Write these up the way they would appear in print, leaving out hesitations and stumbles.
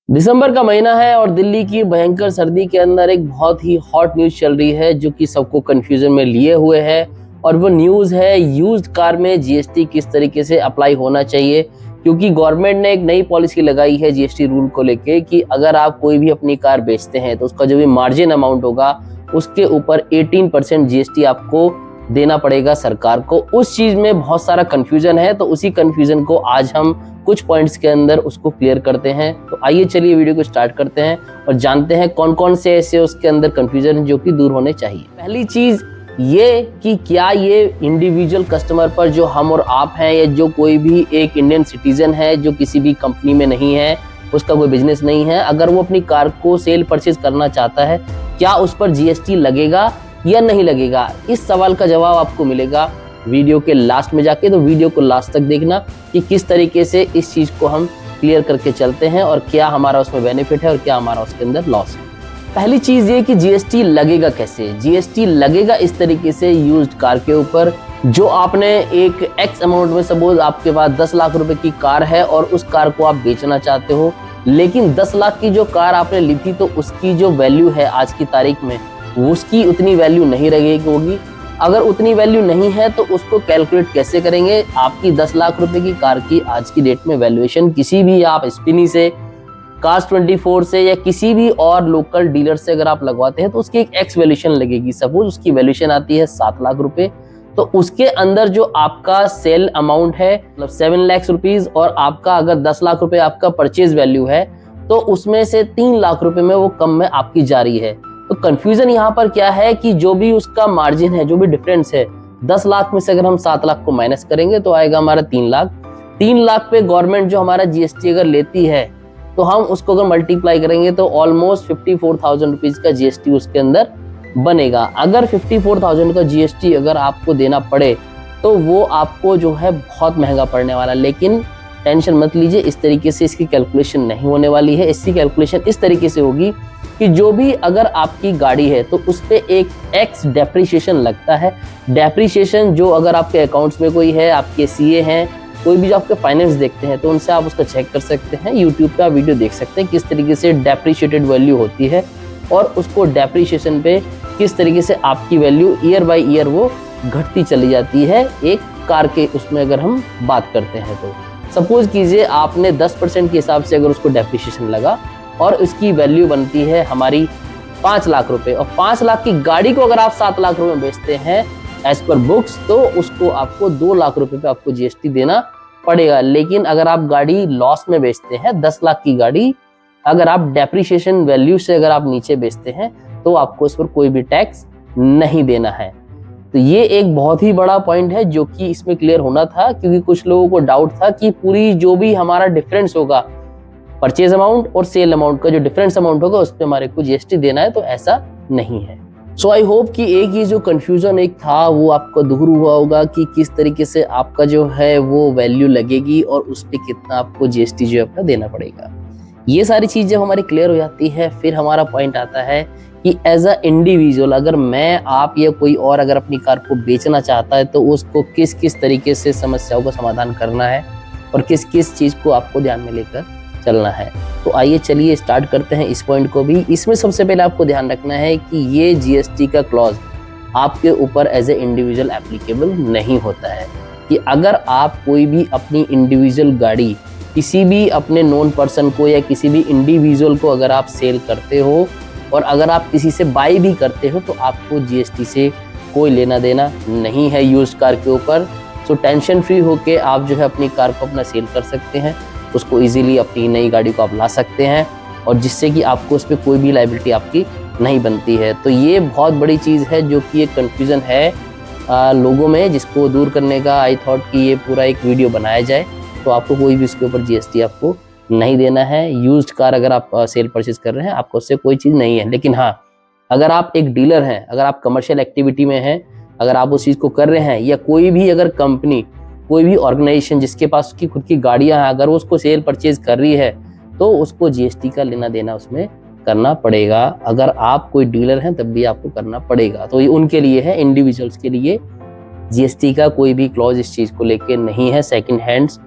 दिसंबर का महीना है और दिल्ली की भयंकर सर्दी के अंदर एक बहुत ही हॉट न्यूज चल रही है जो कि सबको कंफ्यूजन में लिए हुए है। और वो न्यूज है यूज्ड कार में जीएसटी किस तरीके से अप्लाई होना चाहिए, क्योंकि गवर्नमेंट ने एक नई पॉलिसी लगाई है जीएसटी रूल को लेके कि अगर आप कोई भी अपनी कार बेचते हैं तो उसका जो भी मार्जिन अमाउंट होगा उसके ऊपर 18% जीएसटी आपको देना पड़ेगा सरकार को। उस चीज में बहुत सारा कंफ्यूजन है, तो उसी कंफ्यूजन को आज हम कुछ पॉइंट्स के अंदर उसको क्लियर करते हैं। तो आइए चलिए वीडियो को स्टार्ट करते हैं और जानते हैं कौन कौन से ऐसे उसके अंदर कंफ्यूजन जो कि दूर होने चाहिए। पहली चीज ये कि क्या ये इंडिविजुअल कस्टमर पर जो हम और आप हैं या जो कोई भी एक इंडियन सिटीजन है जो किसी भी कंपनी में नहीं है, उसका कोई बिजनेस नहीं है, अगर वो अपनी कार को सेल परचेज करना चाहता है, क्या उस पर जीएसटी लगेगा या नहीं लगेगा? इस सवाल का जवाब आपको मिलेगा वीडियो के लास्ट में जाके। तो वीडियो को लास्ट तक देखना कि किस तरीके से इस चीज को हम क्लियर करके चलते हैं और क्या हमारा उसमें बेनिफिट है और क्या हमारा उसके अंदर लॉस है। पहली चीज ये कि जीएसटी लगेगा कैसे। जीएसटी लगेगा इस तरीके से यूज्ड कार के ऊपर। जो आपने एक एक्स अमाउंट में, सपोज आपके पास 10 लाख रुपए की कार है और उस कार को आप बेचना चाहते हो, लेकिन 10 लाख की जो कार आपने ली थी तो उसकी जो वैल्यू है आज की तारीख में उसकी उतनी वैल्यू नहीं रहेगी होगी। अगर उतनी वैल्यू नहीं है तो उसको कैलकुलेट कैसे करेंगे? आपकी 10 लाख रुपए की कार की आज की डेट में वैल्यूएशन किसी भी आप स्पिनी से, Cars24 से या किसी भी और लोकल डीलर से अगर आप लगवाते हैं तो उसकी एक एक्स वैल्यूएशन लगेगी। सपोज उसकी वैल्यूएशन आती है 7 लाख रुपए, तो उसके अंदर जो आपका सेल अमाउंट है मतलब 7 लाख रुपीज और आपका अगर 10 लाख रुपए आपका परचेज वैल्यू है तो उसमें से 3 लाख रुपए में वो कम में आपकी जा रही है। तो कंफ्यूजन यहाँ पर क्या है कि जो भी उसका मार्जिन है, जो भी डिफरेंस है, 10 लाख में से अगर हम 7 लाख को माइनस करेंगे तो आएगा हमारा 3 लाख। 3 लाख पे गवर्नमेंट जो हमारा जीएसटी अगर लेती है तो हम उसको अगर मल्टीप्लाई करेंगे तो ऑलमोस्ट 54,000 रुपीज का जीएसटी उसके अंदर बनेगा। अगर 54,000 का जीएसटी अगर आपको देना पड़े तो वो आपको जो है बहुत महंगा पड़ने वाला। लेकिन टेंशन मत लीजिए, इस तरीके से इसकी कैलकुलेशन नहीं होने वाली है। इसकी कैलकुलेशन इस तरीके से होगी कि जो भी अगर आपकी गाड़ी है तो उस पे एक एक्स डेप्रिसिएशन लगता है। डेप्रिसिएशन जो अगर आपके अकाउंट्स में कोई है, आपके सीए हैं, कोई भी जो आपके फाइनेंस देखते हैं तो उनसे आप उसका चेक कर सकते हैं। यूट्यूब पे आप वीडियो देख सकते हैं किस तरीके से डेप्रिशिएटेड वैल्यू होती है और उसको डेप्रिसिएशन पे किस तरीके से आपकी वैल्यू ईयर बाय ईयर वो घटती चली जाती है एक कार के उसमें अगर हम बात करते हैं। तो सपोज कीजिए आपने 10% के हिसाब से अगर उसको डेप्रिसिएशन लगा और उसकी वैल्यू बनती है हमारी 5 लाख रुपए, और 5 लाख की गाड़ी को अगर आप 7 लाख रुपए में बेचते हैं एज पर बुक्स तो उसको आपको 2 लाख रुपए पे आपको जीएसटी देना पड़ेगा। लेकिन अगर आप गाड़ी लॉस में बेचते हैं, 10 लाख की गाड़ी अगर आप डेप्रिसिएशन वैल्यू से अगर आप नीचे बेचते हैं तो आपको इस पर कोई भी टैक्स नहीं देना है। तो ये एक बहुत ही बड़ा पॉइंट है जो कि इसमें क्लियर होना था, क्योंकि कुछ लोगों को डाउट था कि पूरी जो भी हमारा डिफरेंस होगा परचेज अमाउंट और सेल अमाउंट का जो डिफरेंस अमाउंट होगा उस पर हमारे को जीएसटी देना है, तो ऐसा नहीं है। सो आई होप कि एक ये जो कंफ्यूजन एक था वो आपको दूर हुआ होगा कि किस तरीके से आपका जो है वो वैल्यू लगेगी और उस पर कितना आपको जीएसटी जो है देना पड़ेगा। ये सारी चीज जब हमारी क्लियर हो जाती है फिर हमारा पॉइंट आता है कि एज अ इंडिविजुअल अगर मैं, आप या कोई और अगर अपनी कार को बेचना चाहता है तो उसको किस किस तरीके से समस्याओं का समाधान करना है और किस किस चीज को आपको ध्यान में लेकर चलना है। तो आइए चलिए स्टार्ट करते हैं इस पॉइंट को भी। इसमें सबसे पहले आपको ध्यान रखना है कि ये जीएसटी का क्लॉज आपके ऊपर एज ए इंडिविजुअल एप्लीकेबल नहीं होता है। कि अगर आप कोई भी अपनी इंडिविजुअल गाड़ी किसी भी अपने नोन पर्सन को या किसी भी इंडिविजुअल को अगर आप सेल करते हो और अगर आप किसी से बाय भी करते हो तो आपको जीएसटी से कोई लेना देना नहीं है यूज्ड कार के ऊपर। सो टेंशन फ्री होके आप जो है अपनी कार को अपना सेल कर सकते हैं, उसको इजीली अपनी नई गाड़ी को आप ला सकते हैं और जिससे कि आपको उस पर कोई भी लायबिलिटी आपकी नहीं बनती है। तो ये बहुत बड़ी चीज़ है जो कि एक कन्फ्यूज़न है लोगों में, जिसको दूर करने का आई थॉट कि ये पूरा एक वीडियो बनाया जाए। तो आपको कोई भी उसके ऊपर जीएसटी आपको नहीं देना है। यूज्ड कार अगर आप सेल परचेज कर रहे हैं आपको उससे कोई चीज़ नहीं है। लेकिन हाँ, अगर आप एक डीलर हैं, अगर आप कमर्शियल एक्टिविटी में हैं, अगर आप उस चीज़ को कर रहे हैं, या कोई भी अगर कंपनी, कोई भी ऑर्गेनाइजेशन जिसके पास उसकी खुद की गाड़ियां हैं, अगर वो उसको सेल परचेज कर रही है तो उसको जीएसटी का लेना देना उसमें करना पड़ेगा। अगर आप कोई डीलर हैं तब भी आपको करना पड़ेगा। तो ये उनके लिए है, इंडिविजुअल्स के लिए जीएसटी का कोई भी क्लॉज इस चीज़ को लेके नहीं है। सेकंड हैंड्स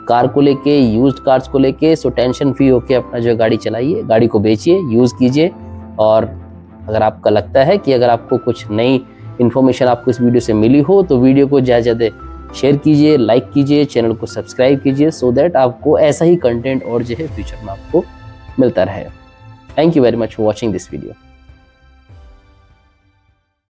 कार को लेके, यूज्ड कार्स को लेके। सो टेंशन फ्री होके अपना जो गाड़ी चलाइए, गाड़ी को बेचिए, यूज़ कीजिए। और अगर आपका लगता है कि अगर आपको कुछ नई इन्फॉर्मेशन आपको इस वीडियो से मिली हो तो वीडियो को ज़्यादा से ज़्यादा शेयर कीजिए, लाइक कीजिए, चैनल को सब्सक्राइब कीजिए, सो दैट आपको ऐसा ही कंटेंट और जो है फ्यूचर में आपको मिलता रहे। Thank you very much for watching this video.